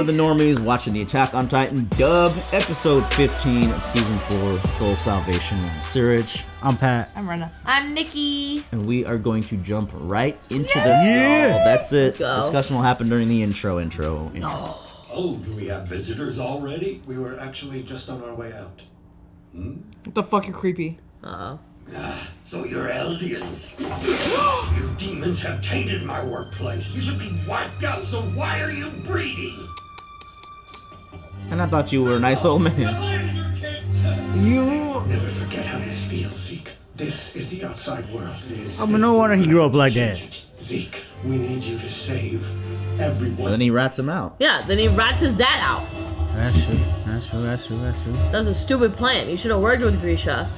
of the Normies watching the Attack on Titan dub, episode 15 of season 4, Soul Salvation. I'm Siraj. I'm Pat. I'm Rena. I'm Nikki. And we are going to jump right into this, y'all. That's it. Discussion will happen during the intro. Oh, do we have visitors already? We were actually just on our way out. What the fuck, you're creepy. Uh-oh. So you're Eldians. You demons have tainted my workplace. You should be wiped out, so why are you breeding? And I thought you were a nice old man. You... Never forget how this feels, Zeke. This is the outside world. No wonder he grew up like that. Zeke, we need you to save everyone. And then he rats him out. Yeah, then he rats his dad out. That's true. That's a stupid plan. You should have worked with Grisha.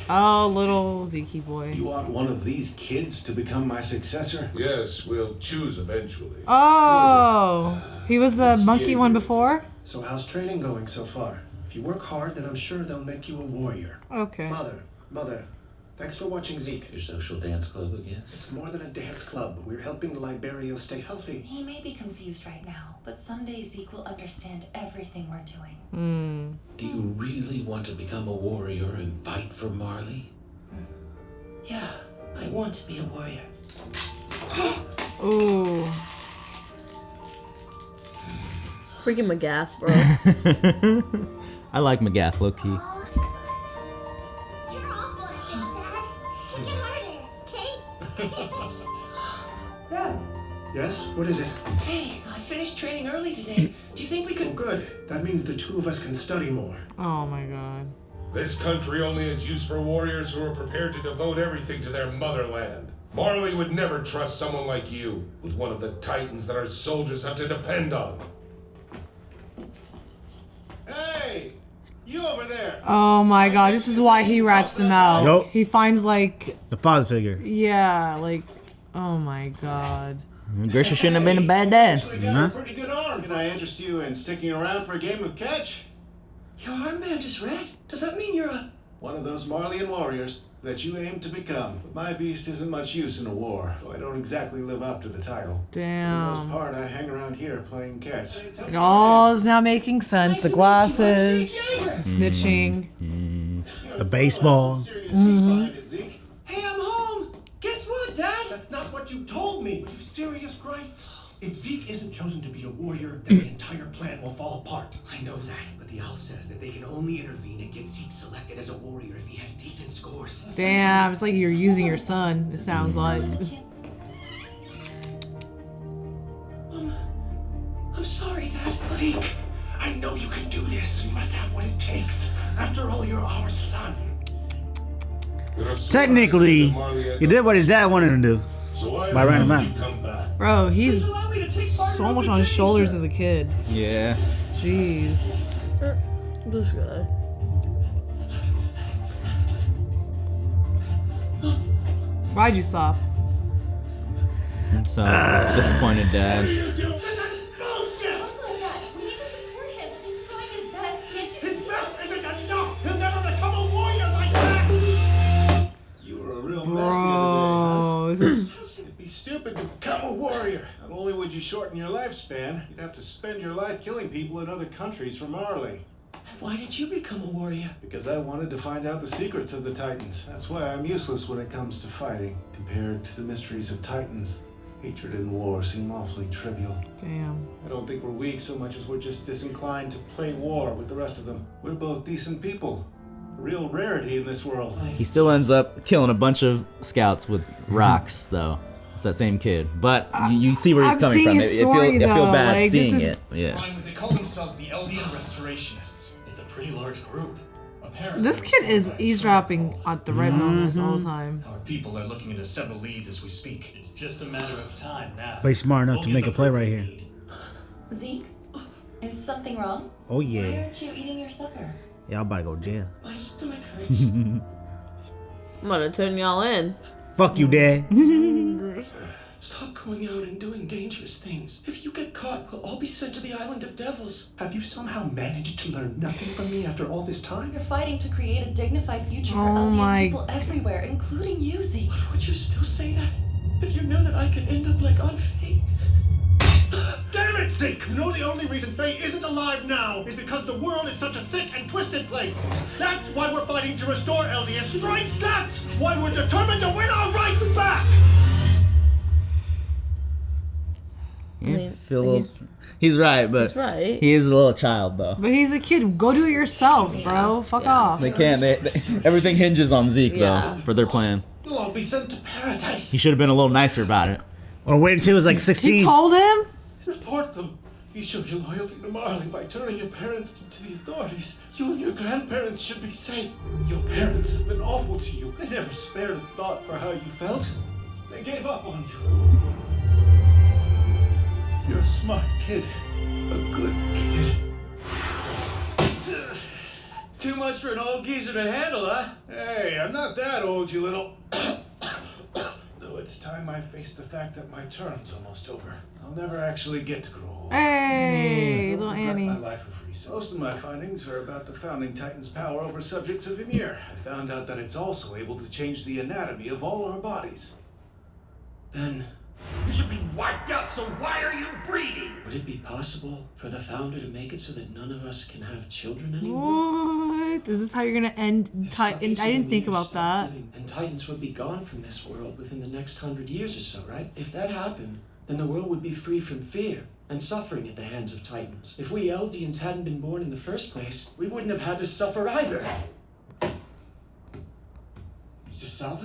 Oh, little Zeke boy. You want one of these kids to become my successor? Yes, we'll choose eventually. Oh, he was the monkey one before? So how's training going so far? If you work hard, then I'm sure they'll make you a warrior. Okay. Father, Mother, thanks for watching Zeke. Your social dance club, I guess? It's more than a dance club. We're helping the Liberio stay healthy. He may be confused right now, but someday Zeke will understand everything we're doing. Do you really want to become a warrior and fight for Marley? Yeah, I want to be a warrior. Ooh. Freaking McGath, bro. I like McGath, low-key. You're awful at this, Dad. Kick it harder, okay? Dad. Yes? What is it? Hey, I finished training early today. Do you think we could... Oh, good. That means the two of us can study more. Oh my god. This country only has use for warriors who are prepared to devote everything to their motherland. Marley would never trust someone like you with one of the titans that our soldiers have to depend on. Hey! You over there! Oh my god, this is why he rats him out. Yup. He finds like... The father figure. Yeah, like... Oh my god. Grisha shouldn't have been a bad dad. Actually got a pretty good arm. Can I interest you in sticking around for a game of catch? Your armband is red. Does that mean you're a... One of those Marleyan warriors that you aim to become. But my beast isn't much use in a war, so I don't exactly live up to the title. For the most Damn. part, I hang around here playing catch. It all is now making sense. The glasses, snitching. The baseball. Hey, I'm home. Guess what, Dad? That's not what you told me. Are you serious, Bryce? If Zeke isn't chosen to be a warrior, then the entire plan will fall apart. I know that, but the owl says that they can only intervene and get Zeke selected as a warrior if he has decent scores. Damn, it's like you're using your son, it sounds like. I'm sorry, Dad. Zeke, I know you can do this. You must have what it takes. After all, you're our son. Technically, he did what his dad wanted him to do. By writing him out. Bro, he's so much on his shoulders as a kid. Yeah. Jeez. This guy. Why'd you stop? So, disappointed dad. Don't do that. We need to support him. He's trying his best. Can't you... His best isn't enough. He'll never become a warrior like that. You were a real mess the other day, huh? Bro, this is... It'd be stupid to become a warrior. Not only would you shorten your lifespan, you'd have to spend your life killing people in other countries for Marley. Why did you become a warrior? Because I wanted to find out the secrets of the Titans. That's why I'm useless when it comes to fighting. Compared to the mysteries of Titans, hatred and war seem awfully trivial. Damn. I don't think we're weak so much as we're just disinclined to play war with the rest of them. We're both decent people. A real rarity in this world. He still ends up killing a bunch of scouts with rocks, though. It's that same kid. But you see where he's I've coming seen from. his I story, feel though. bad Like, seeing this is- it. Yeah. They call themselves the Eldian Restorationists. It's a pretty large group. Apparently, This kid is eavesdropping at the right moments all the time. our people are looking into several leads as we speak. It's just a matter of time now. But he's smart enough to We'll make get a play the right here. lead. Zeke, is something wrong? Oh Why yeah. aren't you eating your supper? Y'all about to go to jail. My stomach hurts. I'm gonna turn y'all in. Fuck you, dad. Stop going out and doing dangerous things. If you get caught, we'll all be sent to the island of devils. Have you somehow managed to learn nothing from me after all this time? You're fighting to create a dignified future for Oh LDN my- people everywhere, including you, Zeke. Why would you still say that? If you know that I could end up like on Fate. Damn it, Zeke! You know the only reason Faye isn't alive now is because the world is such a sick and twisted place. That's why we're fighting to restore LDS strength. That's why we're determined to win our rights back. He's right, but He's right. he is a little child, though. But he's a kid. Go do it yourself, bro. Fuck off. They can't. Everything hinges on Zeke, though, for their plan. You'll all be sent to paradise. He should have been a little nicer about it. Or wait until he was like 16. He told him? Report them. You show your loyalty to Marley by turning your parents into the authorities. You and your grandparents should be safe. Your parents have been awful to you. They never spared a thought for how you felt. They gave up on you. You're a smart kid. A good kid. Too much for an old geezer to handle, huh? Hey, I'm not that old, you little... Though it's time I face the fact that my term's almost over. I'll never actually get to grow old. Hey, little Regret Annie. My life of research. Most of my findings are about the founding Titan's power over subjects of Ymir. I found out that it's also able to change the anatomy of all our bodies. Then, You should be wiped out, so why are you breeding? Would it be possible for the founder to make it so that none of us can have children anymore? What? Is this how you're gonna end Titan? I didn't think about that. And Titans would be gone from this world within the next 100 years or so, right? If that happened, then the world would be free from fear and suffering at the hands of Titans. If we Eldians hadn't been born in the first place, we wouldn't have had to suffer either.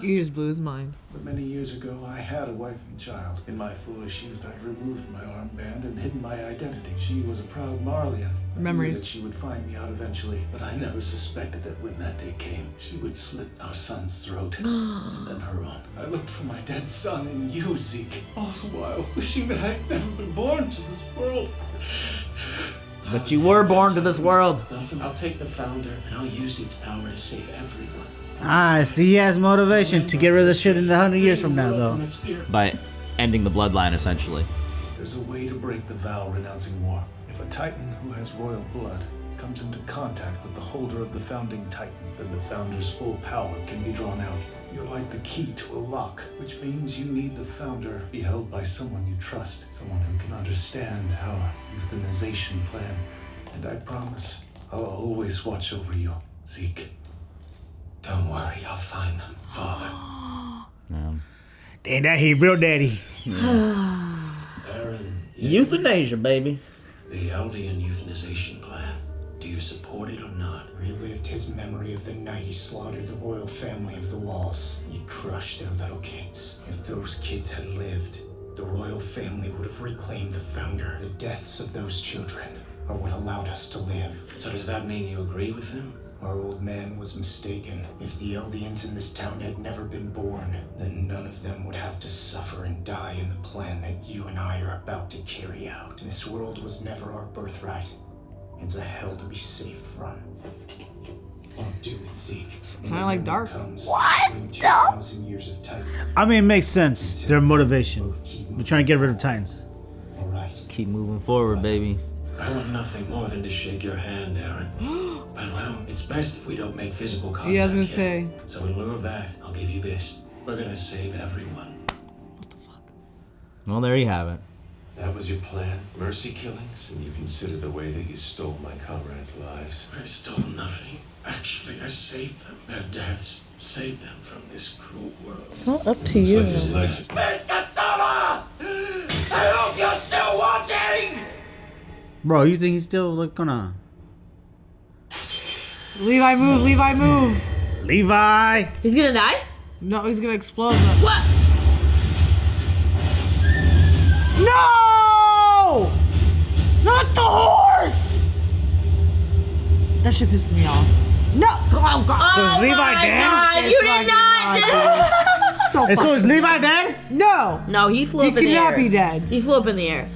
You just blew his mind. But many years ago, I had a wife and child. In my foolish youth, I'd removed my armband and hidden my identity. She was a proud Marleyan. I Memories. knew that she would find me out eventually, but I never suspected that when that day came, she would slit our son's throat, and then her own. I looked for my dead son in you, Zeke, all the while wishing that I'd never been born to this world. But you were born to this world. I'll take the founder, and I'll use its power to save everyone. Ah, see, he has motivation to get rid of the shit in 100 years from now, though. By ending the bloodline, essentially. There's a way to break the vow renouncing war. If a Titan who has royal blood comes into contact with the holder of the founding Titan, then the founder's full power can be drawn out. You're like the key to a lock, which means you need the founder be held by someone you trust, someone who can understand our euthanization plan. And I promise I'll always watch over you, Zeke. Don't worry, I'll find them, Father. Damn, that he real daddy. Aaron, Euthanasia, baby. the Eldian euthanization plan. Do you support it or not? Relived his memory of the night he slaughtered the royal family of the Walls. He crushed their little kids. If those kids had lived, the royal family would have reclaimed the founder. The deaths of those children are what allowed us to live. So does that mean you agree with him? Our old man was mistaken. If the Eldians in this town had never been born, then none of them would have to suffer and die in the plan that you and I are about to carry out. This world was never our birthright. It's a hell to be saved from. I'll do it, Zeke. Kind of like Dark. What? 2,000 years of Titan. I mean, it makes sense. Their motivation. They're trying to get rid of Titans. All right. Keep moving forward, baby. I want nothing more than to shake your hand, Aaron. But well, it's best if we don't make physical contact. Yeah, I was gonna yet. say. So in lieu of that, I'll give you this. We're gonna save everyone. Well, there you have it. That was your plan? Mercy killings? And you consider the way that you stole my comrades' lives? I stole nothing. Actually, I saved them. Their deaths saved them from this cruel world. It's not up to you. Mr. Summer! I hope you're still watching! Bro, you think he's still like gonna... Levi, move! Levi, move! Levi! He's gonna die? No, he's gonna explode. What? No! Not the horse! That shit pisses me off. No! Oh, God. So is Levi dead? God, you did not! So And so is Levi dead? No! No, he flew He up in the air. cannot be dead. He flew up in the air.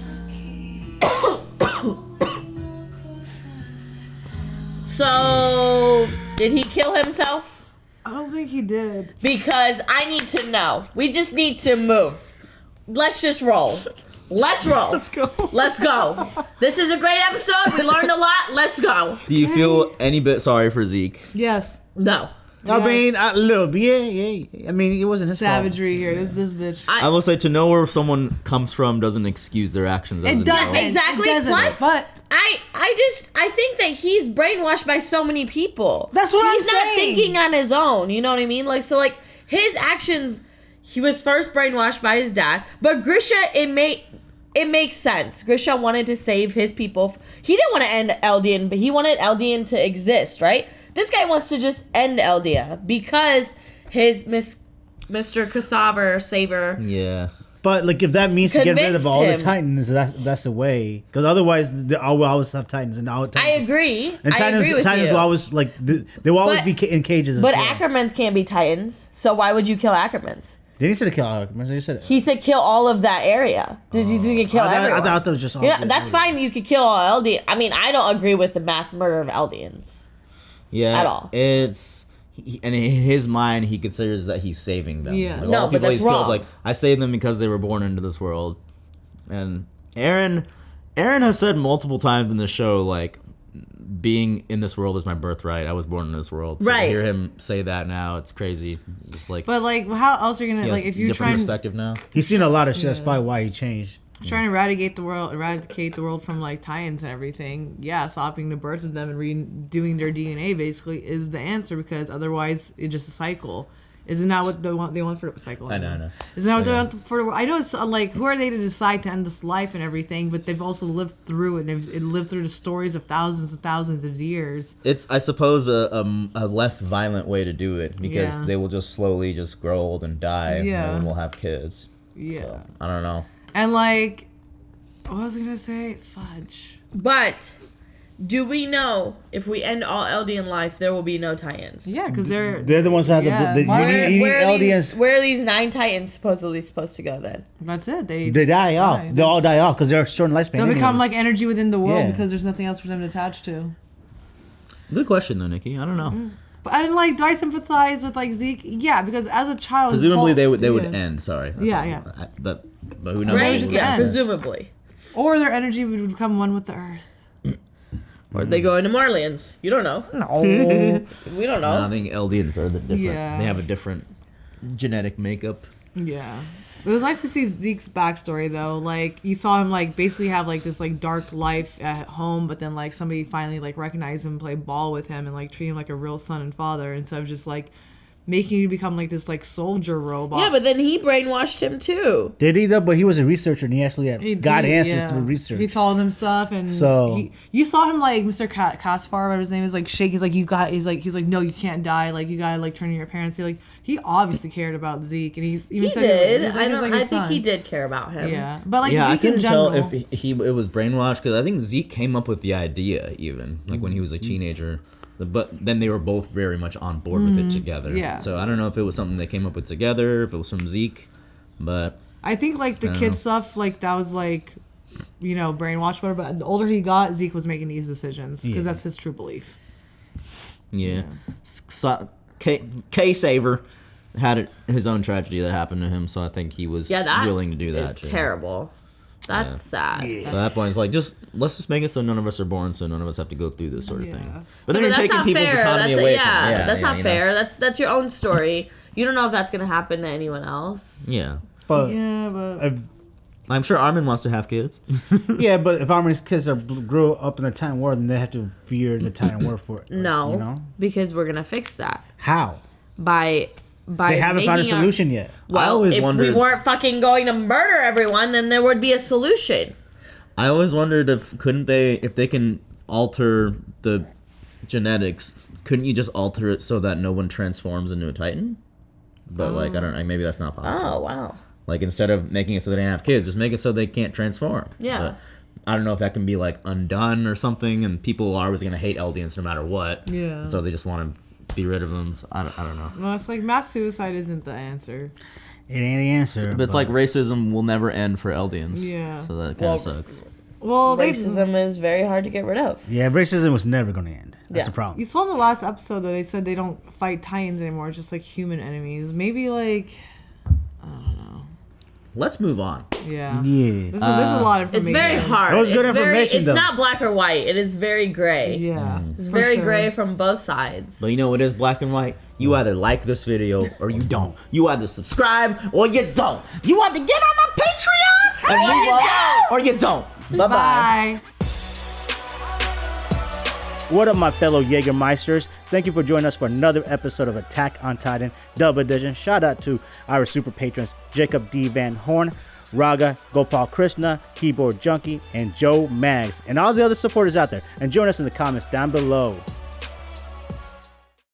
So, did he kill himself? I don't think he did. Because I need to know. We just need to move. Let's just roll. Let's roll. Let's go. Let's go. This is a great episode. We learned a lot. Let's go. Do you feel any bit sorry for Zeke? Yes. No. I mean, a little bit. Yeah. I mean, it wasn't his Savagery here. This bitch. I will say to know where someone comes from doesn't excuse their actions. It doesn't. Exactly. It doesn't, Plus, but I think that he's brainwashed by so many people. That's what he's I'm not saying. thinking on his own. You know what I mean? Like, so, like, his actions, he was first brainwashed by his dad. But Grisha, it makes sense. Grisha wanted to save his people. He didn't want to end Eldian, but he wanted Eldian to exist, right? This guy wants to just end Eldia because his Mr. Ksaver. Yeah. But like, if that means to get rid of Convinced all him. the Titans, that's a way. Because otherwise, I will always have Titans, and all Titans. I agree. And I agree with Titans you. will always like they will always be in cages. But well. Ackermans can't be Titans, so why would you kill Ackermans? Did he say to kill Ackermans? He said He said kill all of that area. Did you say you could kill everyone? I thought it was just all. Yeah, that's fine. You could kill all Eldians. I mean, I don't agree with the mass murder of Eldians. Yeah. At all. It's and in his mind, he considers that he's saving them. Yeah. Like, No, all the but people that's he's killed, wrong. like, I saved them because they were born into this world. And Aaron has said multiple times in the show, like, being in this world is my birthright. I was born in this world. So Right. To hear him say that now, it's crazy. It's like, But like, how else are you he gonna has like if you're different trying perspective now. He's seen a lot of shit. That's probably why he changed. trying to eradicate the world from like Titans and everything? Yeah, stopping the birth of them and redoing their DNA basically is the answer, because otherwise it's just a cycle. Isn't that what they want for the cycle? I know. Isn't that what they want for the? I know it's like, who are they to decide to end this life and everything? But they've also lived through it. They've lived through the stories of thousands and thousands of years. It's, I suppose, a less violent way to do it, because Yeah. they will just slowly just grow old and die. Yeah. No one will have kids. Yeah. So, I don't know. And like, what was I gonna say? Fudge. But do we know if we end all Eldian life, there will be no Titans? Yeah, because they're the ones that Yeah. have the Where, you need where, are these, Eldians. where are these 9 Titans supposedly supposed to go then? That's it. They Die off. They all die off because they're short in lifespan. They'll become anyways. like energy within the world Yeah. because there's nothing else for them to attach to. Good question, though, Nikki. I don't know. But I didn't like. Do I sympathize with like Zeke? Yeah, because as a child, his Presumably, whole- they would yeah. end. Sorry. That's Yeah, all. yeah. But who knows? Right? just Yeah, end. presumably. Or their energy would become one with the earth. Or they go into Marlians. You don't know. No. We don't know. I think Eldians are the different. Yeah. They have a different genetic makeup. Yeah. It was nice to see Zeke's backstory though. Like, you saw him like basically have like this like dark life at home, but then like somebody finally like recognized him, play ball with him, and like treat him like a real son and father instead of just like making you become like this like soldier robot. Yeah, but then he brainwashed him too. Did he though? But he was a researcher and he actually He got did, answers yeah. through research. He told him stuff, and So- you saw him like Mr. Ksaver, whatever his name is, like shake. He's like, he's like, no, you can't die. Like, you gotta like turn to your parents. He obviously cared about Zeke, and he even He said did. He's like, he's like I his think son. he did care about him. Yeah, but like Yeah, I Zeke in couldn't general. tell if it was brainwashed, because I think Zeke came up with the idea even like when he was a teenager. But then they were both very much on board with it together. Yeah. So I don't know if it was something they came up with together, if it was from Zeke, but I think like the I don't kid know. stuff, like that was like, you know, brainwashed. Whatever. But the older he got, Zeke was making these decisions because that's his true belief. yeah. Ksaver had his own tragedy that happened to him, so I think he was that willing to do that. is too. terrible. That's sad. So at that point, it's like, let's just make it so none of us are born, so none of us have to go through this sort of thing. But then But you're that's taking not people's fair. autonomy That's away yeah, from that's not you know? fair. That's your own story. You don't know if that's gonna happen to anyone else. Yeah. But Yeah, but I'm sure Armin wants to have kids. yeah, but if Armin's kids grow up in the Titan world, then they have to fear the Titan world for it. No, You know? because we're gonna fix that How? by They haven't found a making solution yet. Well, always if wondered- we weren't fucking going to murder everyone, then there would be a solution. I always wondered if they can alter the genetics, couldn't you just alter it so that no one transforms into a Titan? But like, I don't know, maybe that's not possible. Oh wow. Like, instead of making it so they don't have kids, just make it so they can't transform. Yeah. But I don't know if that can be like undone or something, and people are always gonna hate Eldians no matter what. Yeah. So they just want to be rid of them. So I don't know. well, it's like mass suicide isn't the answer. It ain't the answer. But it's like racism will never end for Eldians. Yeah. So that kind Well, of sucks. Well, Racism is very hard to get rid of. yeah, racism was never going to end. That's Yeah. the problem. You saw in the last episode that they said they don't fight Titans anymore. It's just like human enemies. Maybe like, I don't know. let's move on. Yeah. Yeah. This is a lot of It's information. very hard. It was good It's information, It's though. not black or white. It is very gray. Yeah. It's for very sure. gray from both sides. But you know what is black and white? You either like this video or you don't. You either subscribe or you don't. You either get on my Patreon and move on, or you don't. Bye-bye. Bye. What up, my fellow Jägermeisters? Thank you for joining us for another episode of Attack on Titan Dub Edition. Shout out to our super patrons Jacob D. Van Horn, Raga, Gopal Krishna, Keyboard Junkie, and Joe Maggs, and all the other supporters out there. And join us in the comments down below.